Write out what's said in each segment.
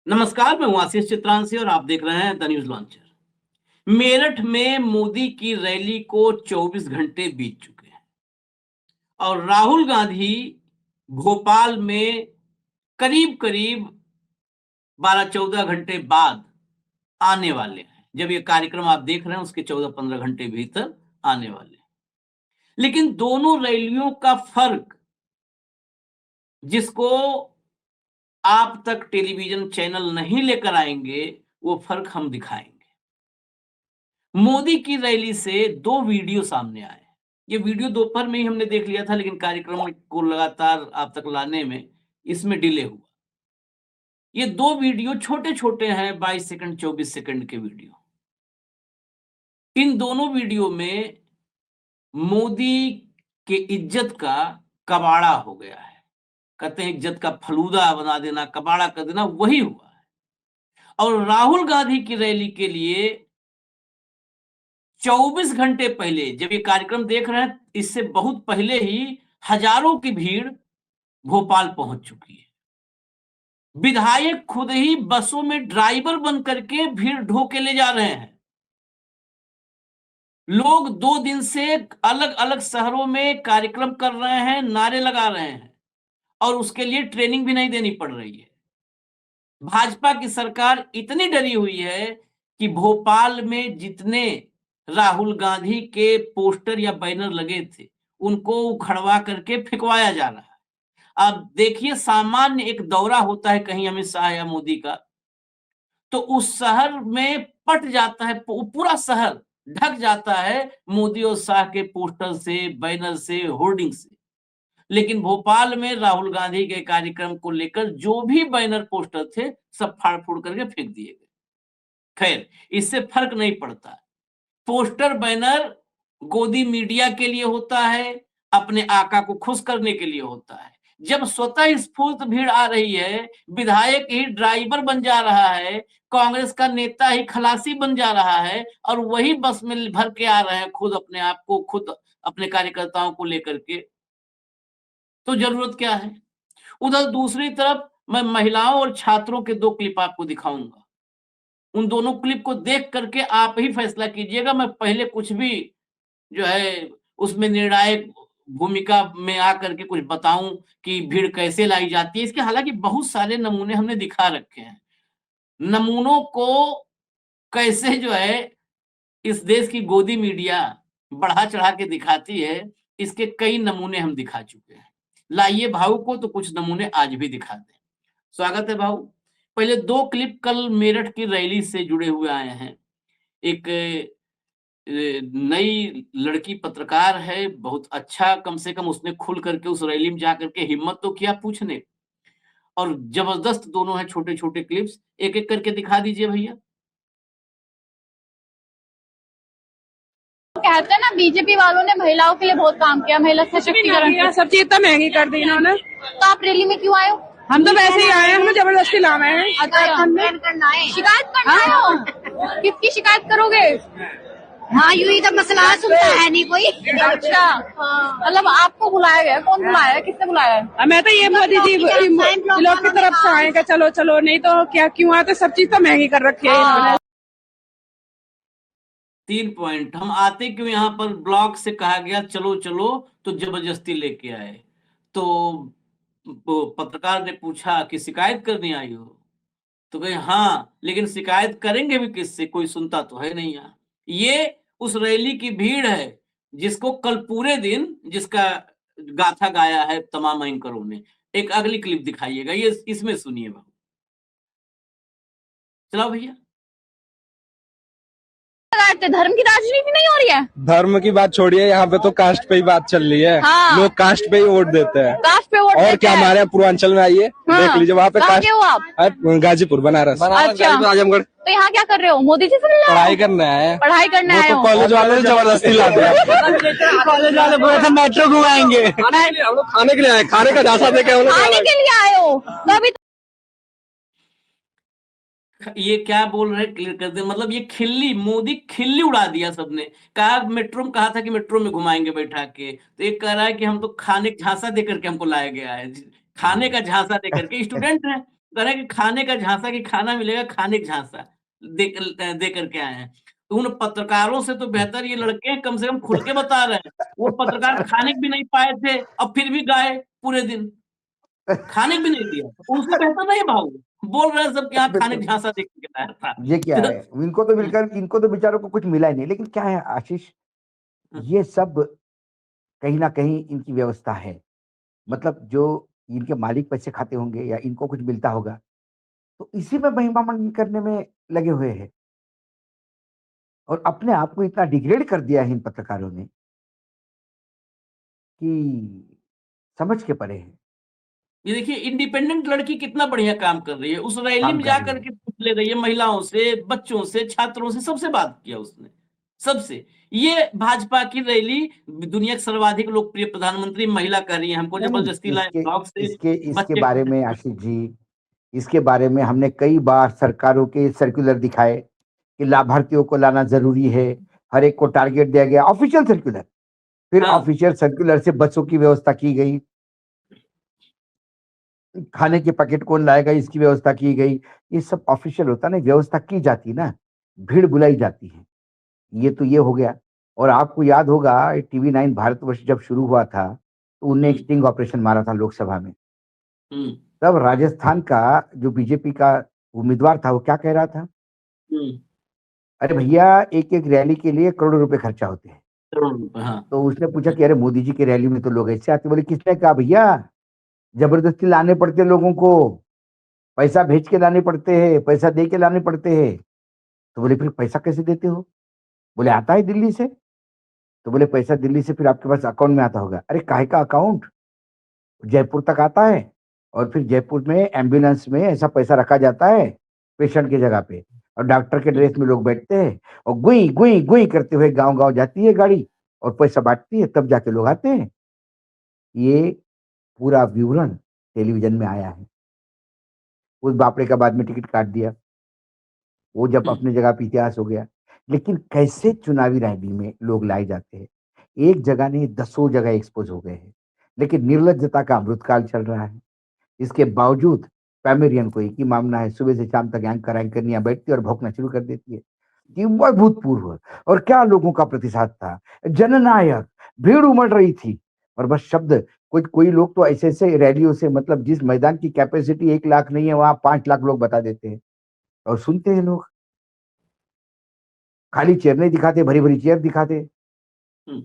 नमस्कार, मैं हूं आशीष चित्रांशी और आप देख रहे हैं द न्यूज लॉन्चर। मेरठ में मोदी की रैली को 24 घंटे बीत चुके हैं और राहुल गांधी भोपाल में करीब करीब 12-14 घंटे बाद आने वाले हैं। जब ये कार्यक्रम आप देख रहे हैं उसके 14-15 घंटे भीतर आने वाले हैं। लेकिन दोनों रैलियों का फर्क, जिसको आप तक टेलीविजन चैनल नहीं लेकर आएंगे, वो फर्क हम दिखाएंगे। मोदी की रैली से 2 वीडियो सामने आए। ये वीडियो दोपहर में ही हमने देख लिया था, लेकिन कार्यक्रम को लगातार आप तक लाने में इसमें डिले हुआ। ये 2 वीडियो छोटे-छोटे हैं, 22 सेकंड, 24 सेकंड के वीडियो। इन दोनों वीडियो में मोदी के इज्जत का कबाड़ा हो गया है। कहते हैं इज्जत का फलूदा बना देना, कबाड़ा कर देना, वही हुआ है। और राहुल गांधी की रैली के लिए 24 घंटे पहले, जब ये कार्यक्रम देख रहे हैं, इससे बहुत पहले ही हजारों की भीड़ भोपाल पहुंच चुकी है। विधायक खुद ही बसों में ड्राइवर बन करके भीड़ ढो के ले जा रहे हैं। लोग 2 दिन से अलग-अलग शहरों में कार्यक्रम कर रहे हैं, नारे लगा रहे हैं और उसके लिए ट्रेनिंग भी नहीं देनी पड़ रही है। भाजपा की सरकार इतनी डरी हुई है कि भोपाल में जितने राहुल गांधी के पोस्टर या बैनर लगे थे, उनको उखड़वा करके फेंकवाया जा रहा है। अब देखिए, सामान्य एक दौरा होता है कहीं अमित शाह या मोदी का, तो उस शहर में पट जाता है, पूरा शहर ढक जाता है मोदी और शाह के पोस्टर से, बैनर से, होर्डिंग से। लेकिन भोपाल में राहुल गांधी के कार्यक्रम को लेकर जो भी बैनर पोस्टर थे, सब फाड़-फूड़ करके फेंक दिए गए। खैर, इससे फर्क नहीं पड़ता। पोस्टर बैनर गोदी मीडिया के लिए होता है, अपने आका को खुश करने के लिए होता है। जब स्वतः स्फूर्त भीड़ आ रही है, विधायक ही ड्राइवर बन जा रहा है, कांग्रेस का नेता ही खलासी बन जा रहा है और वही बस में भर के आ रहे हैं, खुद अपने आप को, खुद अपने कार्यकर्ताओं को लेकर के, तो जरूरत क्या है? उधर दूसरी तरफ मैं महिलाओं और छात्रों के 2 क्लिप आपको दिखाऊंगा। उन दोनों क्लिप को देख करके आप ही फैसला कीजिएगा। मैं पहले कुछ भी जो है उसमें निर्णायक भूमिका में आकर के कुछ बताऊं कि भीड़ कैसे लाई जाती है। इसके हालांकि बहुत सारे नमूने हमने दिखा रखे हैं। नमूनों को कैसे जो है इस देश की गोदी मीडिया बढ़ा चढ़ा के दिखाती है, इसके कई नमूने हम दिखा चुके हैं। लाइए भाऊ को तो कुछ नमूने आज भी दिखा दें। स्वागत है भाऊ। पहले 2 क्लिप कल मेरठ की रैली से जुड़े हुए आए हैं। एक नई लड़की पत्रकार है, बहुत अच्छा, कम से कम उसने खुल करके उस रैली में जा करके हिम्मत तो किया पूछने, और जबरदस्त दोनों हैं छोटे-छोटे क्लिप्स। एक-एक करके दिखा दीजिए भैया। कहते हैं ना, बीजेपी वालों ने महिलाओं के लिए बहुत काम किया, महिला सशक्तिकरण, सब चीज इतना महंगी कर दी इन्होंने। तो आप रैली में क्यों आए हो? हम तो वैसे ही आए हैं, हमें जबरदस्ती लाना है। शिकायत करना है हो? किसकी शिकायत करोगे? हाँ, यूं ही तो मसला सुनता है नहीं कोई। अच्छा, मतलब आपको बुलाया गया? कौन बुलाया है, किसने बुलाया है? मैं तो ये मोदी जी लोग की तरफ से आएगा, चलो चलो, नहीं तो क्या क्यों आते, सब चीज तो महंगी कर रखी है इन्होंने। 3 पॉइंट, हम आते क्यों यहाँ पर, ब्लॉक से कहा गया चलो चलो तो जबरदस्ती लेके आए। तो पत्रकार ने पूछा कि शिकायत करने आई हो, तो कहे हाँ, लेकिन शिकायत करेंगे भी किससे, कोई सुनता तो है नहीं यहाँ। ये उस रैली की भीड़ है जिसको कल पूरे दिन, जिसका गाथा गाया है तमाम एंकरों ने। एक अगली क्लिप दिखाइएगा, ये इसमें सुनिए बाबू। चलाओ भैया। धर्म की राजनीति नहीं हो रही है? धर्म की बात छोड़िए, यहाँ पे तो कास्ट पे ही बात चल रही है। हाँ। लोग कास्ट पे ही वोट देते हैं। कास्ट पे वोट और क्या, हमारे यहाँ पूर्वांचल में आइए, हाँ। देख लीजिए, वहाँ पे कास्ट। हो आप? गाजीपुर, बनारस। अच्छा, आजमगढ़। तो यहाँ क्या कर रहे हो? मोदी जी से मिलने आए हो? पढ़ाई करने आए हैं। पढ़ाई करने आए हो? कॉलेज वालों ने जबरदस्ती ला दिया। कॉलेज वाले बोले थे मेट्रो घुमाएंगे, हम लोग खाने के लिए आए, खाने का झांसा देके हम लोग खाने के लिए आए हो, तो अभी ये क्या बोल रहे, क्लियर कर दे। मतलब ये खिल्ली, मोदी खिल्ली उड़ा दिया सबने। कहा मेट्रो में, कहा था कि मेट्रो में घुमाएंगे बैठा के, तो एक कह रहा है कि हम तो खाने का झांसा देकर के हमको लाया गया है। खाने का झांसा देकर के, स्टूडेंट है, कह रहे हैं कि खाने का झांसा, कि खाना मिलेगा, खाने का झांसा दे करके आए हैं। तो उन पत्रकारों से तो बेहतर ये लड़के हैं, कम से कम खुल के बता रहे हैं। वो पत्रकार खाने भी नहीं पाए थे और फिर भी गाए पूरे दिन, खाने भी नहीं दिया। उनसे बेहतर नहीं भाऊ, बोल रहे हैं सब कि हाँ खाने का झांसा देख के लाया था। ये क्या है, इनको तो मिलकर, इनको तो बेचारों को कुछ मिला ही नहीं। लेकिन क्या है आशीष, ये सब कहीं ना कहीं इनकी व्यवस्था है। मतलब जो इनके मालिक पैसे खाते होंगे या इनको कुछ मिलता होगा, तो इसी में महिमा मंडन करने में लगे हुए हैं और अपने आप को इतना डिग्रेड कर दिया है इन पत्रकारों ने कि समझ के परे है। ये देखिए इंडिपेंडेंट लड़की कितना बढ़िया काम कर रही है, उस रैली काम में कर जा रही है। करके पूछ ले रही है महिलाओं से, बच्चों से, छात्रों से, सबसे बात किया उसने, सबसे। ये भाजपा की रैली, दुनिया की सर्वाधिक लोकप्रिय प्रधानमंत्री महिला कर रही है, हमको नहीं, जबरदस्ती लाए इसके ब्लॉक से इसके इसके बच्चे बारे में आशीष जी, इसके बारे में हमने कई बार सरकारों के सर्कुलर दिखाए कि लाभार्थियों को लाना जरूरी है, हर एक को टारगेट दिया गया, ऑफिशियल सर्कुलर। फिर हाँ। ऑफिशियल सर्कुलर से बसों की व्यवस्था की गई, खाने के पैकेट कौन लाएगा इसकी व्यवस्था की गई। ये सब ऑफिशियल होता ना, व्यवस्था की जाती ना, भीड़ बुलाई जाती है। ये तो ये हो गया। और आपको याद होगा TV9 भारतवर्ष जब शुरू हुआ था तो उनने एक स्टिंग ऑपरेशन मारा था लोकसभा में। हम्म, तब राजस्थान का जो बीजेपी का उम्मीदवार था वो क्या कह रहा था, हम्म, अरे भैया एक एक रैली के लिए करोड़ों रुपए खर्चा होते हैं। करोड़ रुपए, हाँ। तो उसने पूछा कि अरे मोदी जी की रैली में तो लोग ऐसे आते। बोले किसने कहा भैया, जबरदस्ती लाने पड़ते लोगों को, पैसा भेज के लाने पड़ते हैं, पैसा दे के लाने पड़ते हैं। तो बोले फिर पैसा कैसे देते हो? बोले आता है दिल्ली से। तो बोले पैसा दिल्ली से फिर आपके पास अकाउंट में आता होगा। अरे काहे का अकाउंट, जयपुर तक आता है और फिर जयपुर में एम्बुलेंस में ऐसा पैसा रखा जाता है पेशेंट की जगह पे, और डॉक्टर के ड्रेस में लोग बैठते हैं और गुई गुई गुई करते हुए गांव गांव जाती है गाड़ी और पैसा बांटती है, तब जाके लोग आते हैं। ये पूरा विवरण टेलीविजन में आया है। उस बापड़े का बाद में टिकट काट दिया, वो जब अपनी जगह पे इतिहास हो गया। लेकिन कैसे चुनावी रैली में लोग लाए जाते हैं, एक जगह नहीं दसों जगह एक्सपोज हो गए हैं। लेकिन निर्लज्जता का अमृतकाल चल रहा है। इसके बावजूद पैमेरियन को एक ही मामला है, सुबह से शाम तक एंकरनियां बैठती है और भौंकना शुरू कर देती है कि वह अभूतपूर्व। और क्या लोगों का प्रतिसाद था, जननायक, भीड़ उमड़ रही थी। और बस शब्द, कोई लोग तो ऐसे ऐसे रैलियों से, मतलब जिस मैदान की कैपेसिटी 1 लाख नहीं है वहां 5 लाख लोग बता देते हैं और सुनते हैं लोग। खाली चेयर नहीं दिखाते, भरी भरी चेयर दिखाते। हम्म।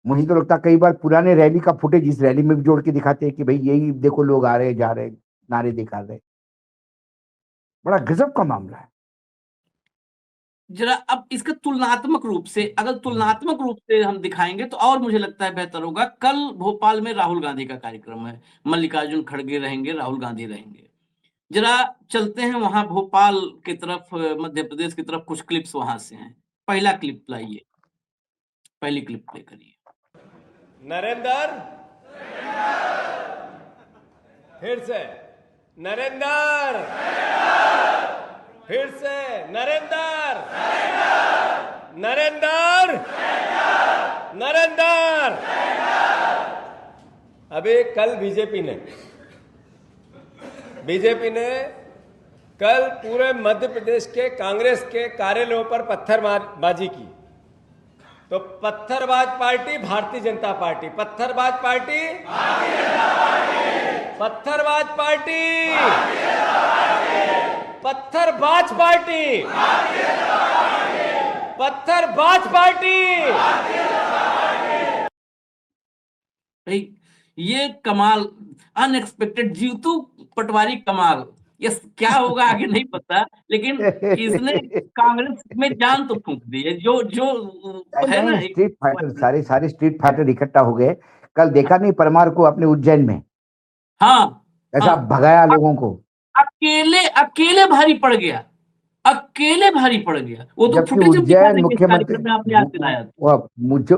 मुझे तो लगता है कई बार पुराने रैली का फुटेज इस रैली में भी जोड़ के दिखाते हैं कि भाई यही देखो लोग आ रहे जा रहे, नारे दिखा रहे। बड़ा गजब का मामला है। जरा अब इसका तुलनात्मक रूप से, अगर तुलनात्मक रूप से हम दिखाएंगे तो और मुझे लगता है बेहतर होगा। कल भोपाल में राहुल गांधी का कार्यक्रम है, मल्लिकार्जुन खड़गे रहेंगे, राहुल गांधी रहेंगे। जरा चलते हैं वहां भोपाल की तरफ, मध्य प्रदेश की तरफ, कुछ क्लिप्स वहां से हैं। पहला क्लिप लाइए, पहली क्लिप प्ले करिए। नरेंद्र, फिर से नरेंद्र, फिर से नरेंद्र, नरेंद्र, नरेंद्र। अभी कल बीजेपी ने कल पूरे मध्य प्रदेश के कांग्रेस के कार्यालयों पर पत्थरबाजी की। तो पत्थरबाज पार्टी भारतीय जनता पार्टी, पत्थरबाज पार्टी, पत्थरबाज पार्टी, पत्थरबाज पार्टी, पत्थरबाज पार्टी। ये कमाल, अनएक्सपेक्टेड, जीतू पटवारी कमाल। ये क्या होगा आगे नहीं पता, लेकिन इसने कांग्रेस में जान तो फूंक दी है। जो है ना, स्ट्रीट फाइटर, सारे स्ट्रीट फाइटर इकट्ठा हो गए। कल देखा नहीं परमार को अपने उज्जैन में, हाँ, ऐसा भगाया लोगों को। अकेले भारी पड़ गया, अकेले भारी पड़ गया। वो तो जबकि फुटेज उज्जैन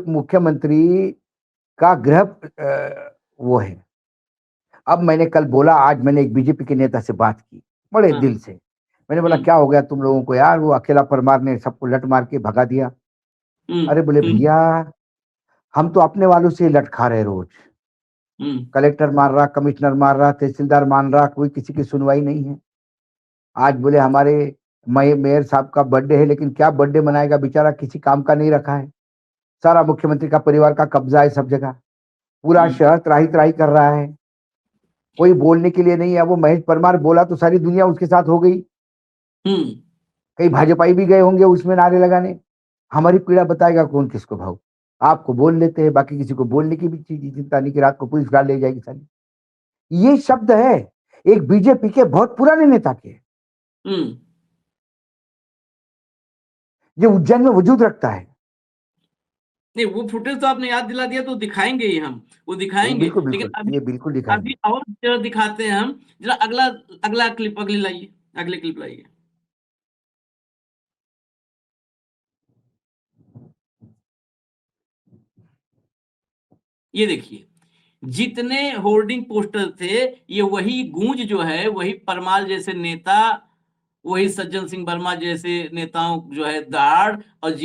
मुख्यमंत्री का गृह वो है। अब मैंने कल बोला, आज मैंने एक बीजेपी के नेता से बात की बड़े दिल से। मैंने बोला क्या हो गया तुम लोगों को यार, वो अकेला परमार ने सबको लट मार के भगा दिया। अरे बोले भैया हम तो अपने वालों से लट खा रहे रोज, कलेक्टर मार रहा, कमिश्नर मार रहा, तहसीलदार मान रहा, कोई किसी की सुनवाई नहीं है। आज बोले हमारे मेयर साहब का बर्थडे है, लेकिन क्या बर्थडे मनाएगा बेचारा, किसी काम का नहीं रखा है। सारा मुख्यमंत्री का परिवार का कब्जा है सब जगह, पूरा शहर त्राही त्राही कर रहा है, कोई बोलने के लिए नहीं है। वो महेश परमार बोला तो सारी दुनिया उसके साथ हो गई। कई भाजपाई भी गए होंगे उसमें नारे लगाने। हमारी पीड़ा बताएगा कौन किसको भाव। आपको बोल लेते हैं, बाकी किसी को बोलने की भी चिंता नहीं कि रात को पुलिस गाड़ ले जाएगी सारी। ये शब्द है एक बीजेपी के बहुत पुराने नेता के, जो उज्जैन में वजूद रखता है। नहीं, वो फुटेज तो आपने याद दिला दिया, तो दिखाएंगे ही हम, वो दिखाएंगे। बिल्कुल लेकिन बिल्कुल, ये बिल्कुल दिखाएंगे। अभी और जरा दिखाते हैं हम, जरा अगला अगला क्लिप, अगली लाइए, अगले क्लिप लाइए। ये देखिए, जितने होर्डिंग पोस्टर थे, ये वही गूंज जो है, वही परमार जैसे नेता, वही सज्जन सिंह वर्मा जैसे नेताओं जो है दाड़, और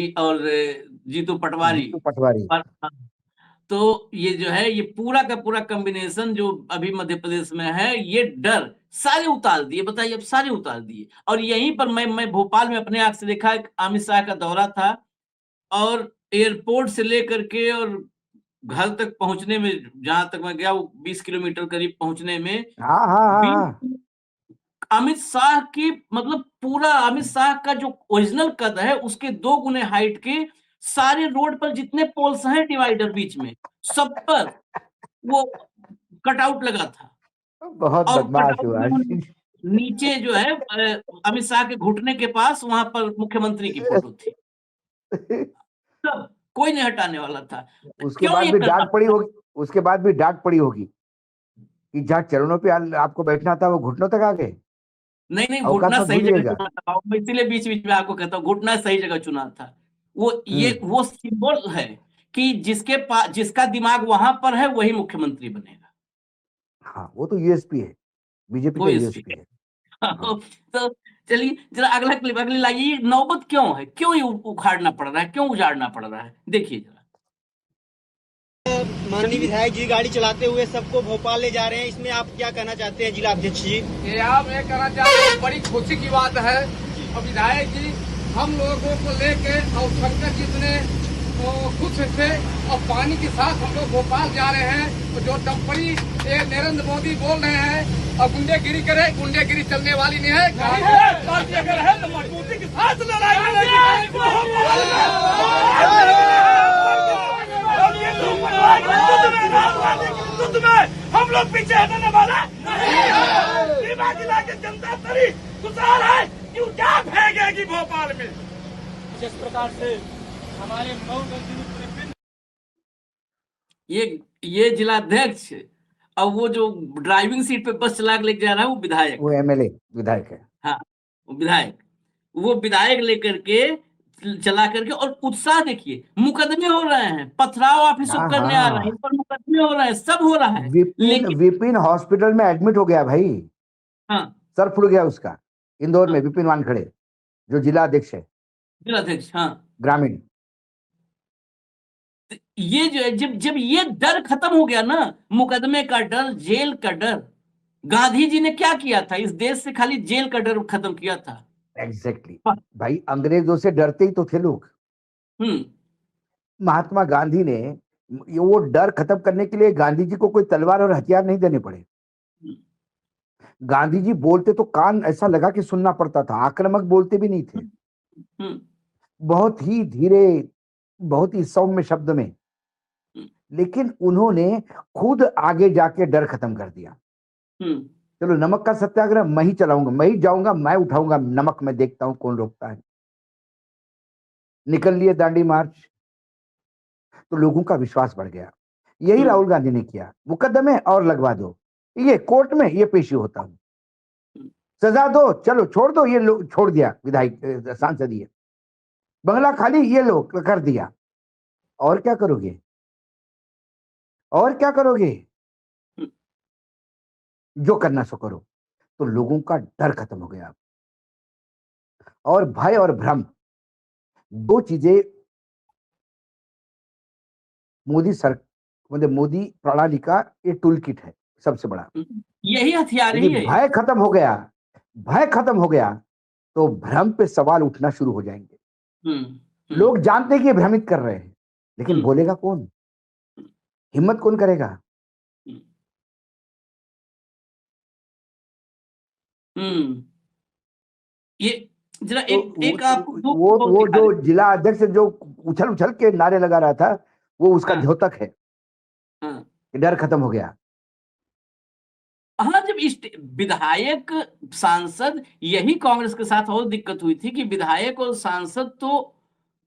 जीतू पटवारी। तो ये जो है, ये पूरा का पूरा कॉम्बिनेशन जो अभी मध्य प्रदेश में है, ये डर सारे उतार दिए। बताइए, अब सारे उतार दिए। और यहीं पर मैं भोपाल में अपने आंख से देखा, अमित शाह का दौरा था, और एयरपोर्ट से लेकर के और घर तक पहुंचने में, जहां तक मैं गया, वो 20 किलोमीटर करीब पहुंचने में, अमित शाह की, मतलब पूरा अमित शाह का जो ओरिजिनल कद है, उसके 2 गुने हाइट के सारे रोड पर जितने पोल्स हैं, डिवाइडर बीच में, सब पर वो कटआउट लगा था। बहुत और बदमाश हुआ। नीचे जो है अमित शाह के घुटने के पास, वहां पर मुख्यमंत्री की फोटो थी। सब कोई नहीं हटाने वाला था। उसके बाद भी डांट पड़ी होगी, उसके बाद भी डांट पड़ी होगी कि जहाँ चरणों पे आपको बैठना था, वो घुटनों तक आ गए। नहीं, घुटना सही जगह चुना था। मैं इसीलिए बीच बीच में आपको कहता हूँ, घुटना सही जगह चुना था। वो सिंबल है कि जिसका दिमाग वहां पर है, वही मुख्यमंत्री बनेगा। हाँ, वो तो यूएसपी है, बीजेपी का यूएसपी है। तो चलिए, जरा अगला क्लिप, अगली लाइए। नौबत क्यों है, क्यों ये उखाड़ना पड़ रहा है, क्यों उजाड़ना पड़ रहा है, देखिए जरा। माननीय विधायक जी गाड़ी चलाते हुए सबको भोपाल ले जा रहे हैं, इसमें आप क्या कहना चाहते हैं जिला अध्यक्ष जी? ये आप ये कहना चाहते हैं, बड़ी खुशी की बात है। और विधायक जी हम लोगों को लेके और शंकर जितने खुश थे, और पानी के साथ हम लोग भोपाल जा रहे हैं। तो जो टप्पड़ी ये नरेंद्र मोदी बोल रहे हैं, और गुंडेगिरी करे, गुंडेगिरी चलने वाली नहीं है। पार्टी अगर है तो मजबूती के साथ लड़ाई लड़ेगी। हम लोग पीछे हटने वाला नहीं जिला की जनता तरी खुशहाल है, क्यों क्या फेंकेगी भोपाल में। जिस प्रकार से हमारे ये जिलाध्यक्ष, और वो जो ड्राइविंग सीट पे बस चला के लेके जा रहा है, वो विधायक, वो एमएलए विधायक है। हाँ, वो विधायक लेकर के चला करके, और उत्साह देखिए, मुकदमे हो रहे हैं, पथराव आप सब करने आ रहे हैं, पर मुकदमे हो रहे हैं, सब हो रहा है। विपिन हॉस्पिटल में एडमिट हो गया भाई। हाँ, सर फुट गया उसका, इंदौर में। विपिन वानखड़े जो जिला अध्यक्ष है, जिलाध्यक्ष, हाँ, ग्रामीण। ये जो है, जब ये डर खत्म हो गया ना, मुकदमे का डर, जेल का डर। गांधी जी ने क्या किया था इस देश से? खाली जेल का डर खत्म किया था। एग्जैक्टली भाई, अंग्रेजों से डरते ही तो थे लोग। महात्मा गांधी ने वो डर खत्म करने के लिए गांधी जी को कोई तलवार और हथियार नहीं देने पड़े। गांधी जी बोलते तो कान ऐसा लगा कि सुनना पड़ता था, आक्रामक बोलते भी नहीं थे, बहुत ही धीरे, बहुत ही सौम्य शब्द में। लेकिन उन्होंने खुद आगे जाके डर खत्म कर दिया। चलो, नमक का सत्याग्रह मैं ही चलाऊंगा, मैं ही जाऊंगा, मैं उठाऊंगा नमक, मैं देखता हूं कौन रोकता है। निकल लिए दांडी मार्च, तो लोगों का विश्वास बढ़ गया। यही राहुल गांधी ने किया, मुकदमे और लगवा दो, ये कोर्ट में ये पेशी होता हूं, सजा दो, चलो छोड़ दो, ये लोग छोड़ दिया, विधायक सांसदीय बंगला खाली, ये लोग कर दिया। और क्या करोगे, और क्या करोगे? जो करना सो करो। तो लोगों का डर खत्म हो गया। और भय और भ्रम, दो चीजें मोदी मतलब मोदी प्रणाली का ये टूल किट है सबसे बड़ा। यही हथियार ही यदि है। भय खत्म हो गया, भय खत्म हो गया तो भ्रम पे सवाल उठना शुरू हो जाएंगे। लोग जानते हैं कि ये भ्रमित कर रहे हैं, लेकिन बोलेगा कौन? हिम्मत कौन करेगा? ये जरा तो एक आपको वो जो जिला अध्यक्ष जो उछल उछल के नारे लगा रहा था, वो उसका हाँ। द्योतक है हाँ, कि डर खत्म हो गया। हाँ, जब विधायक सांसद, यही कांग्रेस के साथ और दिक्कत हुई थी कि विधायक और सांसद तो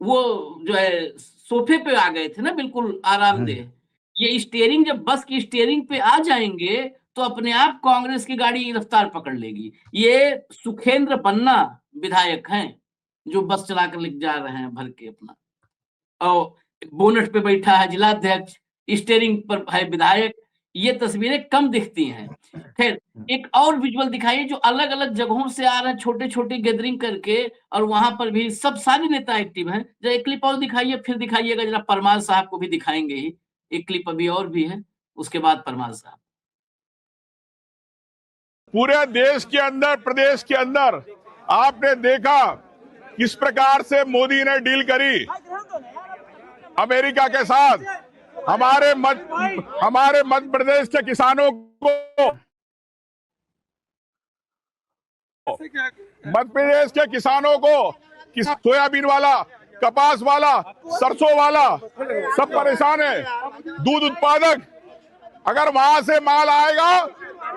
वो जो है सोफे पे आ गए थे ना, बिल्कुल आरामदेह। ये स्टीयरिंग, जब बस की स्टीयरिंग पे आ जाएंगे तो अपने आप कांग्रेस की गाड़ी रफ्तार पकड़ लेगी। ये सुखेंद्र पन्ना विधायक हैं जो बस चला कर लेके जा रहे हैं भर के अपना, और बोनट पे बैठा है जिलाध्यक्ष, स्टीयरिंग पर है विधायक। ये तस्वीरें कम दिखती हैं। खैर, एक और विजुअल दिखाइए जो अलग अलग जगहों से आ रहे हैं, छोटे छोटे गैदरिंग करके, और वहां पर भी सब सारे नेता एक्टिव हैं। जरा एक क्लिप और दिखाइए, फिर दिखाइएगा जरा परमार साहब को भी दिखाएंगे ही। एक क्लिप अभी और भी है, उसके बाद परमार साहब। पूरे देश के अंदर, प्रदेश के अंदर आपने देखा किस प्रकार से मोदी ने डील करी अमेरिका के साथ। हमारे मध्य प्रदेश के किसानों को, मध्य प्रदेश के किसानों को सोयाबीन वाला, कपास वाला, सरसों वाला सब परेशान है। दूध उत्पादक, अगर वहां से माल आएगा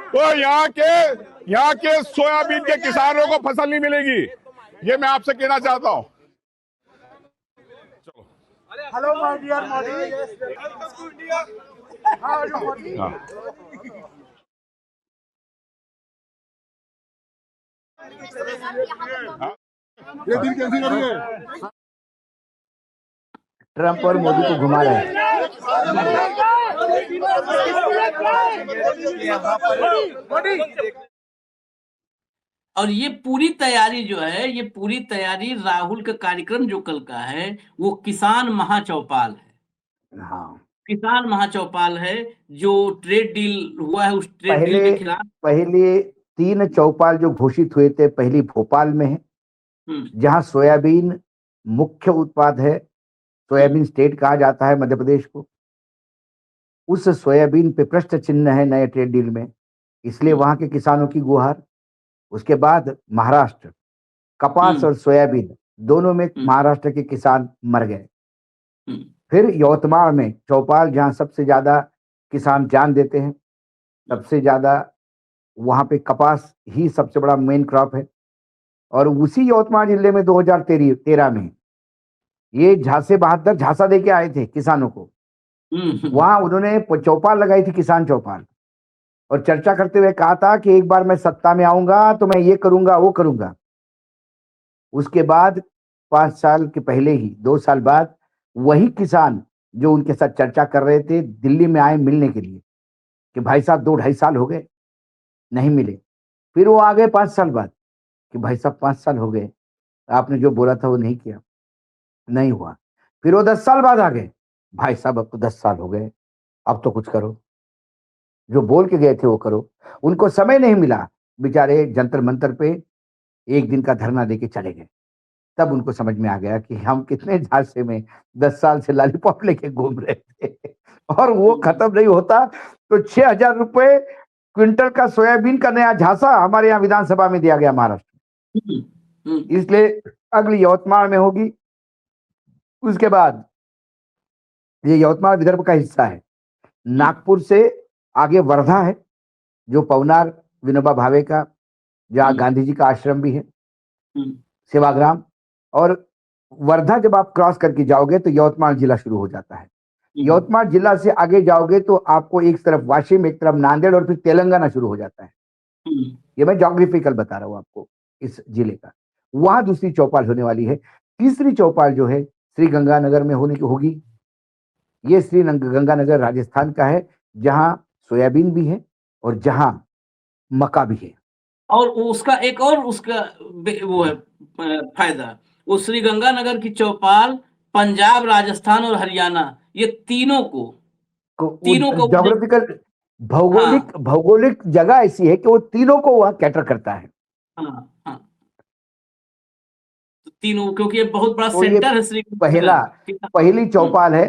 तो यहाँ के सोयाबीन के किसानों को फसल नहीं मिलेगी। ये मैं आपसे कहना चाहता हूँ। Hello my dear Modi. ये दिन कैसे करोगे? ट्रंप और मोदी को घुमा रहे हैं। और ये पूरी तैयारी जो है, ये पूरी तैयारी राहुल का कार्यक्रम जो कल का है वो किसान महाचौपाल है। हाँ, किसान महाचौपाल है जो ट्रेड डील हुआ है, उस ट्रेड डील के खिलाफ। पहले 3 चौपाल जो घोषित हुए थे, पहली भोपाल में है जहां सोयाबीन मुख्य उत्पाद है। सोयाबीन स्टेट कहा जाता है मध्य प्रदेश को। उस सोयाबीन पे प्रश्न चिन्ह है नए ट्रेड डील में, इसलिए वहां के किसानों की गुहार। उसके बाद महाराष्ट्र, कपास और सोयाबीन दोनों में महाराष्ट्र के किसान मर गए। फिर यवतमाळ में चौपाल, जहां सबसे ज्यादा किसान जान देते हैं, सबसे ज्यादा वहां पे कपास ही सबसे बड़ा मेन क्रॉप है। और उसी यवतमाळ जिले में 2013 में ये झांसे बहादुर झांसा दे के आए थे किसानों को। वहां उन्होंने चौपाल लगाई थी, किसान चौपाल, और चर्चा करते हुए कहा था कि एक बार मैं सत्ता में आऊंगा तो मैं ये करूंगा वो करूंगा। उसके बाद 5 साल के पहले ही 2 साल बाद वही किसान जो उनके साथ चर्चा कर रहे थे दिल्ली में आए मिलने के लिए कि भाई साहब 2-2.5 साल हो गए नहीं मिले। फिर वो आ गए 5 साल बाद कि भाई साहब 5 साल हो गए, आपने जो बोला था वो नहीं किया, नहीं हुआ। फिर वो 10 साल बाद आ गए, भाई साहब अब तो 10 साल हो गए, अब तो कुछ करो, जो बोल के गए थे वो करो। उनको समय नहीं मिला, बेचारे जंतर मंतर पे एक दिन का धरना देके चले गए। तब उनको समझ में आ गया कि हम कितने झांसे में 10 साल से लॉलीपॉप लेके घूम रहे थे और वो खत्म नहीं होता। तो 6,000 रुपए क्विंटल का सोयाबीन का नया झांसा हमारे यहाँ विधानसभा में दिया गया महाराष्ट्र। इसलिए अगली यवतमाळ में होगी। उसके बाद ये यवतमाळ विदर्भ का हिस्सा है। नागपुर से आगे वर्धा है, जो पवनार विनोबा भावे का, जहाँ गांधी जी का आश्रम भी है, सेवाग्राम। और वर्धा जब आप क्रॉस करके जाओगे तो यवतमाळ जिला शुरू हो जाता है। यवतमाळ जिला से आगे जाओगे तो आपको एक तरफ वाशिम, एक तरफ नांदेड़, और फिर तेलंगाना शुरू हो जाता है। ये मैं ज्योग्राफिकल बता रहा हूँ आपको इस जिले का। वहां दूसरी चौपाल होने वाली है। तीसरी चौपाल जो है श्री गंगानगर में होने की होगी। ये श्री गंगानगर राजस्थान का है, जहां सोयाबीन भी है और जहां मक्का भी है। और उसका एक और उसका वो है फायदा, वो श्री गंगानगर की चौपाल पंजाब, राजस्थान और हरियाणा, ये तीनों को तीनों को ज्योग्राफिकल हाँ भौगोलिक जगह ऐसी है कि वो तीनों को वहां कैटर करता है। हाँ हाँ, तो तीनों, क्योंकि ये बहुत बड़ा तो ये सेंटर है श्रीगंगानगर का। पहली चौपाल है।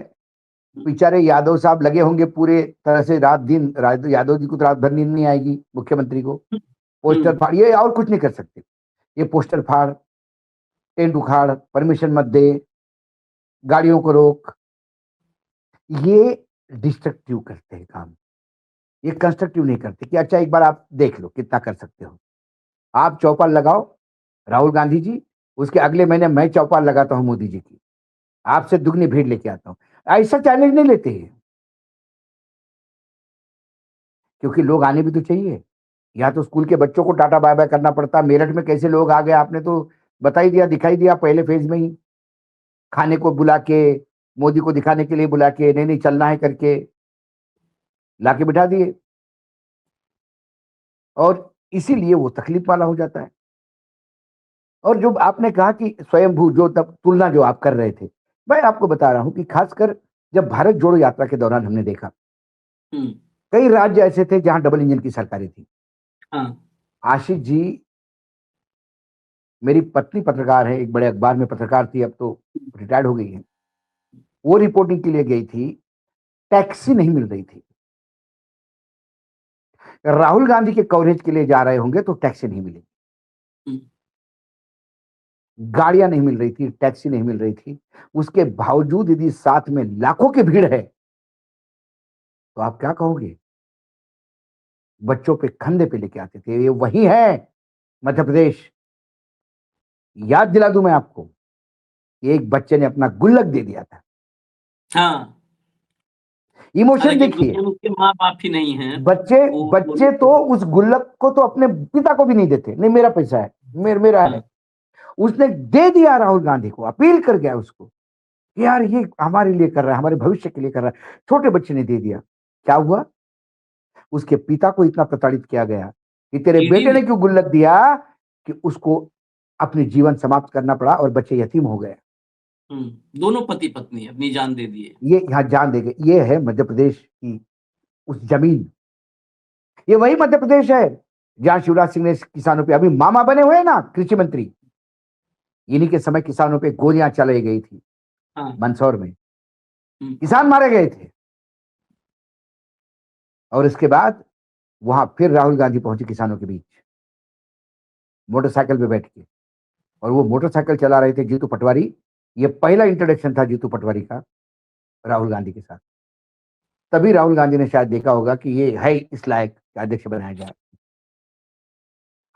बेचारे यादव साहब लगे होंगे पूरे तरह से रात दिन। यादव जी को तो रात भर नींद नहीं आएगी, मुख्यमंत्री को। पोस्टर फाड़, ये और कुछ नहीं कर सकते। ये पोस्टर फाड़, टेंट उखाड़, परमिशन मत दे, गाड़ियों को रोक, ये डिस्ट्रक्टिव करते हैं काम। ये कंस्ट्रक्टिव नहीं करते कि अच्छा एक बार आप देख लो कितना कर सकते हो। आप चौपाल लगाओ राहुल गांधी जी, उसके अगले महीने मैं चौपाल लगाता हूं मोदी जी की, आपसे दुगनी भीड़ लेके आता हूं। ऐसा चैलेंज नहीं लेते हैं, क्योंकि लोग आने भी तो चाहिए। यहाँ तो स्कूल के बच्चों को टाटा बाय बाय करना पड़ता। मेरठ में कैसे लोग आ गए आपने तो बता ही दिया, दिखाई दिया पहले फेज में ही। खाने को बुला के, मोदी को दिखाने के लिए बुला के, नहीं नहीं चलना है करके लाके बिठा दिए। और इसीलिए वो तकलीफ वाला हो जाता है। और जो आपने कहा कि स्वयंभू, जो तब तुलना जो आप कर रहे थे, मैं आपको बता रहा हूं कि खासकर जब भारत जोड़ो यात्रा के दौरान हमने देखा कई राज्य ऐसे थे जहां डबल इंजन की सरकारें थी। हाँ आशीष जी, मेरी पत्नी पत्रकार है, एक बड़े अखबार में पत्रकार थी, अब तो रिटायर्ड हो गई है। वो रिपोर्टिंग के लिए गई थी, टैक्सी नहीं मिल रही थी। राहुल गांधी के कवरेज के लिए जा रहे होंगे तो टैक्सी नहीं मिलेगी, गाड़ियां नहीं मिल रही थी, टैक्सी नहीं मिल रही थी। उसके बावजूद यदि साथ में लाखों की भीड़ है तो आप क्या कहोगे? बच्चों पे कंधे पे लेके आते थे। ये वही है मध्य प्रदेश। याद दिला दूं मैं आपको, एक बच्चे ने अपना गुल्लक दे दिया था। हाँ, इमोशन लेकिन देखिए। दुनिया में उसके माँ बाप ही नहीं है। बच्चे तो उस गुल्लक को तो अपने पिता को भी नहीं देते। नहीं मेरा पैसा है, मेरा है। उसने दे दिया राहुल गांधी को, अपील कर गया उसको, यार ये हमारे लिए कर रहा है, हमारे भविष्य के लिए कर रहा है। छोटे बच्चे ने दे दिया। क्या हुआ? उसके पिता को इतना प्रताड़ित किया गया कि तेरे बेटे ने क्यों गुल्लक दिया, कि उसको अपने जीवन समाप्त करना पड़ा और बच्चे यतीम हो गए। दोनों पति पत्नी अपनी जान दे दिए। ये यहाँ जान दे गए। ये है मध्य प्रदेश की उस जमीन। ये वही मध्य प्रदेश है जहां शिवराज सिंह ने किसानों पे, अभी मामा बने हुए हैं ना कृषि मंत्री, इन्हीं के समय किसानों पे गोलियां चलाई गई थी। मंदसौर में किसान मारे गए थे। और इसके बाद वहां फिर राहुल गांधी पहुंचे किसानों के बीच मोटरसाइकिल पे बैठ के, और वो मोटरसाइकिल चला रहे थे जीतू पटवारी। ये पहला इंट्रोडक्शन था जीतू पटवारी का राहुल गांधी के साथ। तभी राहुल गांधी ने शायद देखा होगा कि ये है इस लायक अध्यक्ष बनाया जाए।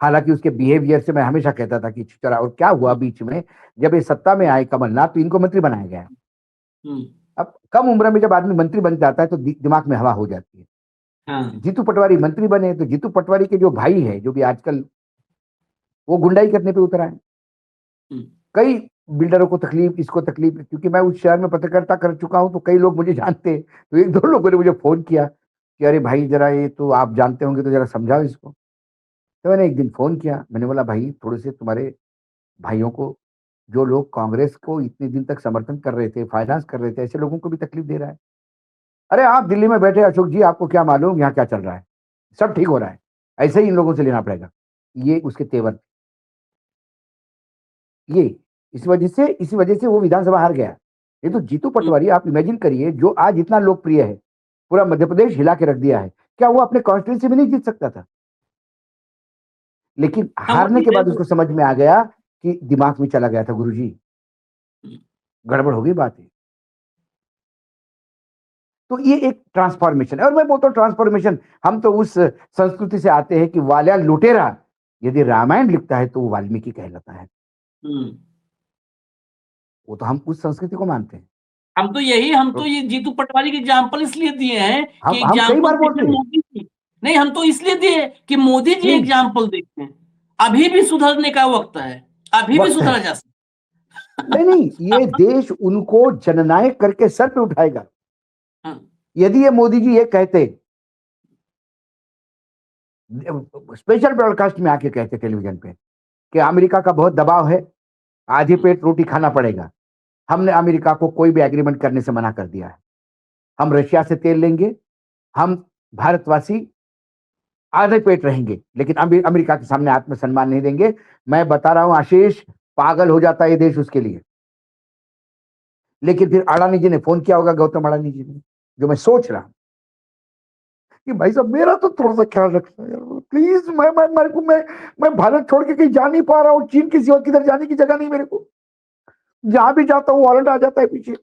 हालांकि उसके बिहेवियर से मैं हमेशा कहता था कि चुरा। और क्या हुआ बीच में, जब ये सत्ता में आए कमलनाथ, तो इनको मंत्री बनाया गया। अब कम उम्र में जब आदमी मंत्री बन जाता है तो दिमाग में हवा हो जाती है। जीतू पटवारी मंत्री बने तो जीतू पटवारी के जो भाई है, जो भी आजकल वो गुंडाई करने पे उतर आए। कई बिल्डरों को तकलीफ, इसको तकलीफ, क्योंकि मैं उस शहर में पत्रकारिता कर चुका हूं तो कई लोग मुझे जानते हैं। तो एक दो लोगों ने मुझे फोन किया कि अरे भाई जरा ये तो आप जानते होंगे तो जरा समझाओ इसको। तो मैंने एक दिन फोन किया, मैंने बोला भाई थोड़े से तुम्हारे भाइयों को, जो लोग कांग्रेस को इतने दिन तक समर्थन कर रहे थे, फाइनेंस कर रहे थे, ऐसे लोगों को भी तकलीफ दे रहा है। अरे आप दिल्ली में बैठे अशोक जी, आपको क्या मालूम यहाँ क्या चल रहा है, सब ठीक हो रहा है, ऐसे ही इन लोगों से लेना पड़ेगा। ये उसके तेवर। ये इसी वजह से वो विधानसभा हार गया। ये तो जीतू पटवारी, आप इमेजिन करिए, जो आज इतना लोकप्रिय है, पूरा मध्य प्रदेश हिला के रख दिया है, क्या वो अपने कॉन्स्टिट्यूंसी में नहीं जीत सकता था? लेकिन हारने के बाद उसको समझ में आ गया कि दिमाग में चला गया था, गुरुजी गड़बड़ हो गई बात है। तो ये एक ट्रांसफॉर्मेशन है। और मैं बोलता हूँ ट्रांसफॉर्मेशन, हम तो उस संस्कृति से आते हैं कि वाल्या लुटेरा यदि रामायण लिखता है तो वो वाल्मीकि कहलाता है। वो तो हम उस संस्कृति को मानते हैं। हम तो ये जीतू पटवारी के एग्जाम्पल इसलिए दिए हैं कि हम कई बार बोलते हैं मोदी जी, नहीं हम तो इसलिए दिए कि मोदी जी एग्जाम्पल देखते हैं। अभी भी सुधरने का वक्त है, अभी भी सुधरा जा सकता। नहीं, ये देश उनको जननायक करके सर पे उठाएगा। यदि ये मोदी जी ये कहते, स्पेशल ब्रॉडकास्ट में आके कहते टेलीविजन पे कि अमेरिका का बहुत दबाव है, आधी पेट रोटी खाना पड़ेगा, हमने अमेरिका को कोई भी एग्रीमेंट करने से मना कर दिया है, हम रशिया से तेल लेंगे, हम भारतवासी आधे पेट रहेंगे, लेकिन अमेरिका के सामने आत्मसम्मान नहीं देंगे। मैं बता रहा हूं आशीष, पागल हो जाता है ये देश उसके लिए। लेकिन फिर अडानी जी ने फोन किया होगा, गौतम अडानी जी ने, जो मैं सोच रहा हूं कि भाई साहब मेरा तो थोड़ा सा ख्याल रखना यार प्लीज। मैं भारत छोड़ के कहीं जा नहीं पा रहा हूँ, चीन की सिवा किधर जाने की जगह नहीं मेरे को। जहां भी जाता हूँ वारंट आ जाता है पीछे।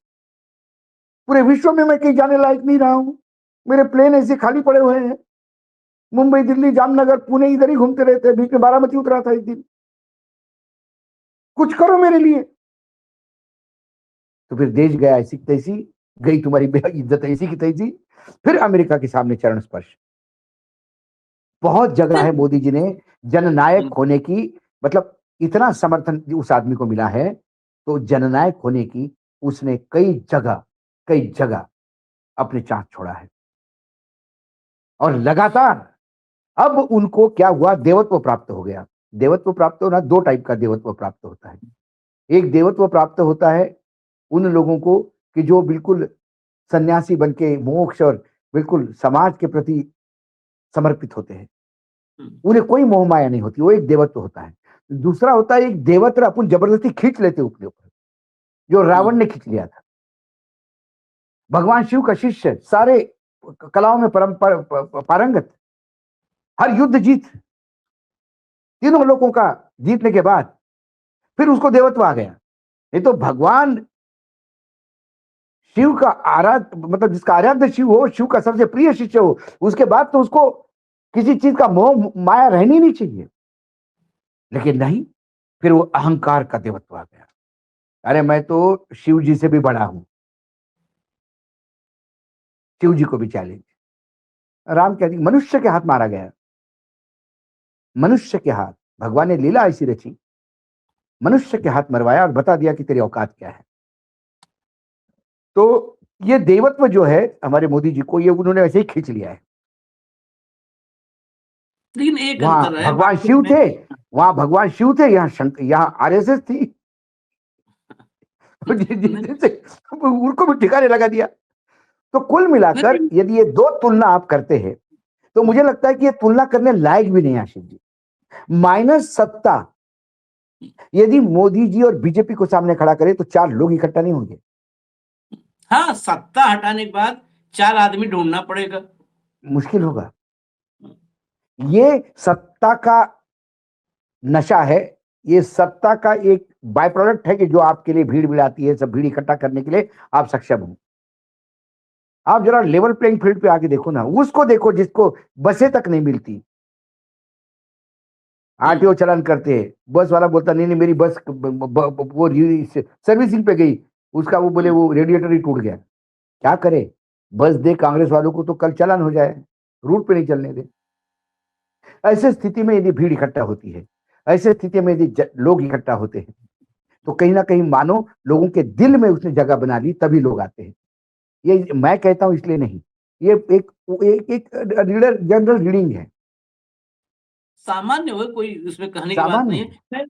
पूरे विश्व में मैं कहीं जाने लायक नहीं रहा हूं। मेरे प्लेन ऐसे खाली पड़े हुए हैं। मुंबई, दिल्ली, जामनगर, पुणे इधर ही घूमते रहते हैं। बीच में बारामती उतरा था एक दिन। कुछ करो मेरे लिए। तो फिर देश गया ऐसी तैसी, गई तुम्हारी इज्जत ऐसी की तैसी। फिर अमेरिका के सामने चरण स्पर्श। बहुत जगह है मोदी जी ने जननायक होने की, मतलब इतना समर्थन उस आदमी को मिला है, तो जननायक होने की उसने कई जगह अपने चांस छोड़ा है। और लगातार अब उनको क्या हुआ, देवत्व प्राप्त हो गया। देवत्व प्राप्त होना, दो टाइप का देवत्व प्राप्त होता है। एक देवत्व प्राप्त होता है उन लोगों को कि जो बिल्कुल सन्यासी बनके मोक्ष और बिल्कुल समाज के प्रति समर्पित होते हैं, उन्हें कोई मोह माया नहीं होती, वो एक देवत्व होता है। दूसरा होता है एक देवत्व अपन जबरदस्ती खींच लेते अपने ऊपर, जो रावण ने खींच लिया था। भगवान शिव का शिष्य, सारे कलाओं में पारंगत, हर युद्ध जीत, तीनों लोगों का जीतने के बाद फिर उसको देवत्व आ गया। नहीं तो भगवान शिव का मतलब जिसका आराध्य शिव हो, शिव का सबसे प्रिय शिष्य हो, उसके बाद तो उसको किसी चीज का मोह माया रहनी नहीं चाहिए। लेकिन नहीं, फिर वो अहंकार का देवत्व आ गया। अरे मैं तो शिव जी से भी बड़ा हूं। शिव जी को भी चैलेंज। राम कहती मनुष्य के हाथ मारा गया, मनुष्य के हाथ। भगवान ने लीला ऐसी रची, मनुष्य के हाथ मरवाया और बता दिया कि तेरी औकात क्या है। तो ये देवत्व जो है हमारे मोदी जी को, ये उन्होंने ऐसे ही खींच लिया है। लेकिन एक वहां अंतर है, भगवान शिव थे, वहां भगवान शिव थे, यहाँ आरएसएस थी। उनको भी ठिकाने लगा दिया। तो कुल मिलाकर यदि ये दो तुलना आप करते हैं, तो मुझे लगता है कि ये तुलना करने लायक भी नहीं आशीष जी। माइनस सत्ता यदि मोदी जी और बीजेपी को सामने खड़ा करे तो 4 लोग इकट्ठा नहीं होंगे। हाँ, सत्ता हटाने के बाद 4 आदमी ढूंढना पड़ेगा, मुश्किल होगा। ये सत्ता का नशा है, ये सत्ता का एक बाय प्रोडक्ट है कि जो आपके लिए भीड़ मिलाती है, सब भीड़ इकट्ठा करने के लिए आप सक्षम हो। आप जरा लेवल प्लेइंग फील्ड पे आके देखो ना, उसको देखो जिसको बसें तक नहीं मिलती, आरटीओ चलान करते हैं, बस वाला बोलता नहीं मेरी बस वो सर्विसिंग पे गई, उसका वो बोले वो रेडिएटर ही टूट गया। क्या करे, बस दे कांग्रेस वालों को तो कल चालान हो जाए, रूट पे नहीं चलने दे। ऐसे स्थिति में यदि भीड़ इकट्ठा होती है, ऐसे स्थिति में यदि लोग इकट्ठा होते हैं, तो कहीं ना कहीं मानो लोगों के दिल में उसने जगह बना ली, तभी लोग आते हैं। ये मैं कहता हूं इसलिए नहीं, ये एक रीडर जनरल रीडिंग है, सामान्य हो, कोई उसमें कहने की बात नहीं है।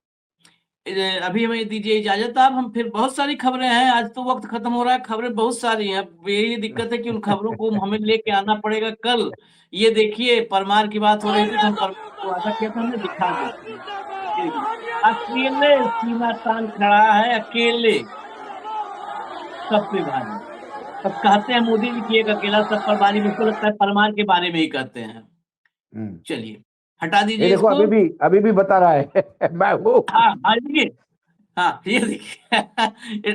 अभी हमें दीजिए इजाजत आप, हम फिर बहुत सारी खबरें हैं, आज तो वक्त खत्म हो रहा है, खबरें बहुत सारी हैं। यही दिक्कत है कि उन खबरों को हमें लेके आना पड़ेगा कल। ये देखिए परमार की बात हो रही थी, तो हम परमार को वादा किया था, हमने दिखा देते हैं। अकेले सीमा तान खड़ा है, अकेले सब पे भारी। अब कहते हैं मोदी जी की एक अकेला सब पर भारी, मुझको लगता है परमार के बारे में ही कहते हैं। चलिए हटा दीजिए देखो, इसको। अभी भी बता रहा है मैं वो। हाँ ये देखिए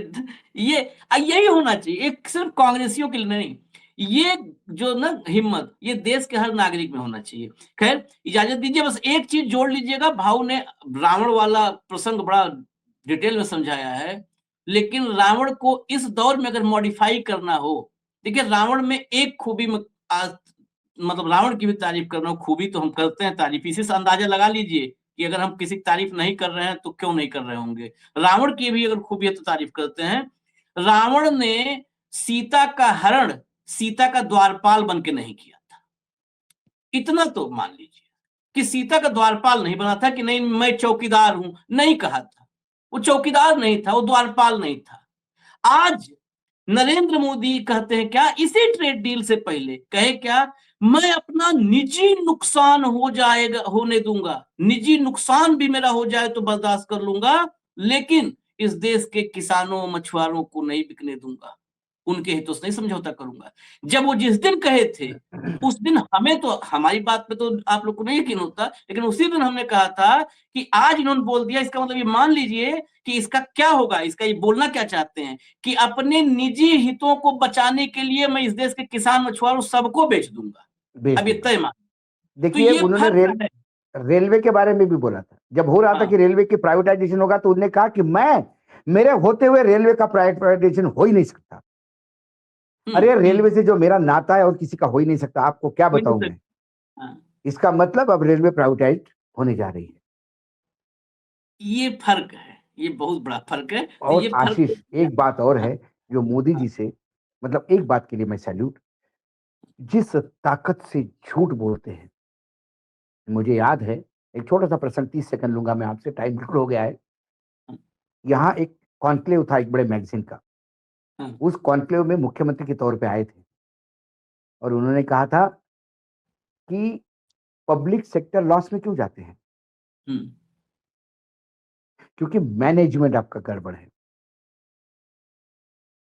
ये यही होना चाहिए, एक सिर्फ कांग्रेसियों के लिए नहीं, ये जो ना हिम्मत, ये देश के हर नागरिक में होना चाहिए। खैर इजाजत दीजिए, बस एक चीज जोड़ लीजिएगा, भाऊ ने रावण वाला प्रसंग बड़ा डिटेल में समझाया है, लेकिन रावण को इस दौर में अगर मॉडिफाई करना हो, देखिए रावण में एक खूबी मतलब रावण की भी तारीफ करना हो, खूबी तो हम करते हैं तारीफ, इसी से अंदाजा लगा लीजिए कि अगर हम किसी की तारीफ नहीं कर रहे हैं तो क्यों नहीं कर रहे होंगे। रावण की भी अगर खूबी है तो तारीफ करते हैं। रावण ने सीता का हरण सीता का द्वारपाल बन के नहीं किया था, इतना तो मान लीजिए कि सीता का द्वारपाल नहीं बना था कि नहीं मैं चौकीदार हूं, नहीं कहा था, वो चौकीदार नहीं था, वो द्वारपाल नहीं था। आज नरेंद्र मोदी कहते हैं क्या, इसी ट्रेड डील से पहले कहे क्या, मैं अपना निजी नुकसान होने दूंगा, निजी नुकसान भी मेरा हो जाए तो बर्दाश्त कर लूंगा, लेकिन इस देश के किसानों मछुआरों को नहीं बिकने दूंगा, उनके हितों से नहीं समझौता करूंगा। जब वो जिस दिन कहे थे उस दिन हमें तो, हमारी बात पे तो आप लोग को नहीं यकीन होता, लेकिन उसी दिन हमने कहा था कि आज इन्होंने बोल दिया, इसका मतलब ये मान लीजिए कि इसका क्या होगा, इसका ये बोलना क्या चाहते हैं कि अपने निजी हितों को बचाने के लिए मैं इस देश के किसान मछुआरों सबको बेच दूंगा। अब ये तय मान, तो देखिए ये उन्होंने फर्क है। रेलवे के बारे में भी बोला था, जब हो रहा था हाँ। कि रेलवे की प्राइवेटाइजेशन होगा, तो उन्होंने कहा कि मेरे होते हुए रेलवे का प्राइवेटाइजेशन हो ही नहीं सकता। अरे रेलवे से जो मेरा नाता है और किसी का हो ही नहीं सकता, आपको क्या बताऊं मैं। हाँ। इसका मतलब अब रेलवे प्राइवेटाइज होने जा रही है। ये फर्क है, ये बहुत बड़ा फर्क है। तो और ये फर्क आशीष, एक बात और है जो मोदी जी से, मतलब एक बात के लिए मैं सैल्यूट, जिस ताकत से झूठ बोलते हैं। मुझे याद है, एक छोटा सा प्रसंग, 30 सेकंड लूंगा मैं आपसे, टाइम बिल्कुल हो गया है। यहाँ एक कॉन्क्लेव था एक बड़े मैगजीन का, उस कॉन्क्लेव में मुख्यमंत्री के तौर पे आए थे और उन्होंने कहा था कि पब्लिक सेक्टर लॉस में क्यों जाते हैं, क्योंकि मैनेजमेंट आपका गड़बड़ है।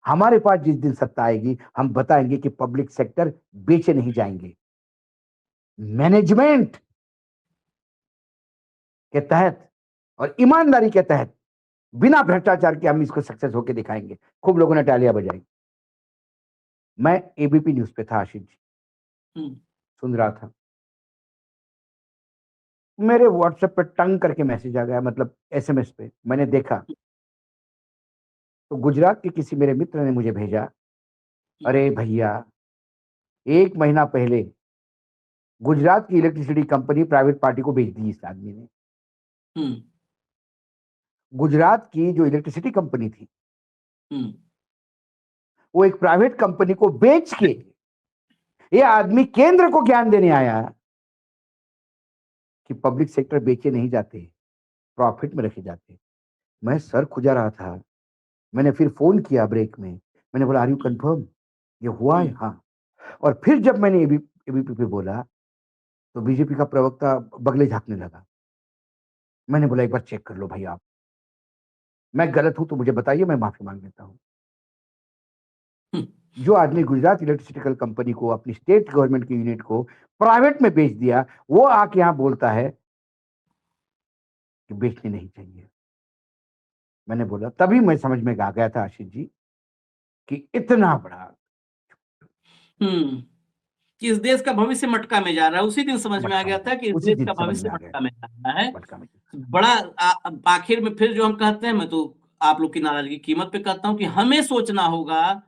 हमारे पास जिस दिन सत्ता आएगी, हम बताएंगे कि पब्लिक सेक्टर बेचे नहीं जाएंगे, मैनेजमेंट के तहत और ईमानदारी के तहत, बिना भ्रष्टाचार के हम इसको सक्सेस होके दिखाएंगे। खूब लोगों ने तालियां बजाई। मैं एबीपी न्यूज पे था आशीष जी, सुन रहा था, मेरे व्हाट्सएप पे टंग करके मैसेज आ गया, मतलब एसएमएस पे मैंने देखा तो गुजरात के किसी मेरे मित्र ने मुझे भेजा, अरे भैया 1 महीना पहले गुजरात की इलेक्ट्रिसिटी कंपनी प्राइवेट पार्टी को बेच दी इस आदमी ने। गुजरात की जो इलेक्ट्रिसिटी कंपनी थी वो एक प्राइवेट कंपनी को बेच के ये आदमी केंद्र को ज्ञान देने आया कि पब्लिक सेक्टर बेचे नहीं जाते, प्रॉफिट में रखे जाते। मैं सर खुजा रहा था, मैंने फिर फोन किया ब्रेक में, मैंने बोला आर यू कंफर्म, ये हुआ है? हाँ। और फिर जब मैंने एबीपी पे बोला तो बीजेपी का प्रवक्ता बगले झांकने लगा। मैंने बोला एक बार चेक कर लो भाई, आप, मैं गलत हूं तो मुझे बताइए, मैं माफी मांग लेता हूं। जो आदमी गुजरात इलेक्ट्रिसिटी कंपनी को, अपनी स्टेट गवर्नमेंट की यूनिट को प्राइवेट में बेच दिया, वो आके यहां बोलता है कि बेचने नहीं चाहिए। मैंने बोला, तभी मैं समझ में आ गया था आशीष जी कि इतना बड़ा कि इस देश का भविष्य मटका में जा रहा है। उसी दिन समझ में आ गया था कि इस उसी देश दिन का समझ भविष्य में आ गया। मटका में जा रहा है। मटका में। बड़ा आखिर में फिर जो हम कहते हैं, मैं तो आप लोग की नाराजगी की कीमत पे कहता हूं कि हमें सोचना होगा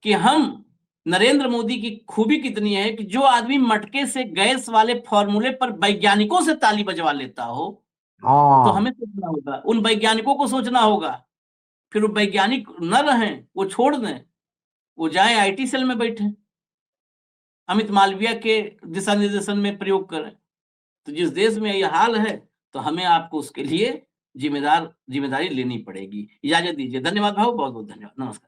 कि हम, नरेंद्र मोदी की खूबी कितनी है कि जो आदमी मटके से गैस वाले फॉर्मूले पर वैज्ञानिकों से ताली बजवा लेता हो, तो हमें सोचना होगा, उन वैज्ञानिकों को सोचना होगा। फिर वो वैज्ञानिक न रहें, वो छोड़ दें, वो जाए आईटी सेल में बैठे, अमित मालविया के दिशा निर्देशन में प्रयोग करें। तो जिस देश में यह हाल है, तो हमें आपको उसके लिए जिम्मेदारी लेनी पड़ेगी। इजाजत दीजिए, धन्यवाद भाव, बहुत बहुत धन्यवाद, नमस्कार।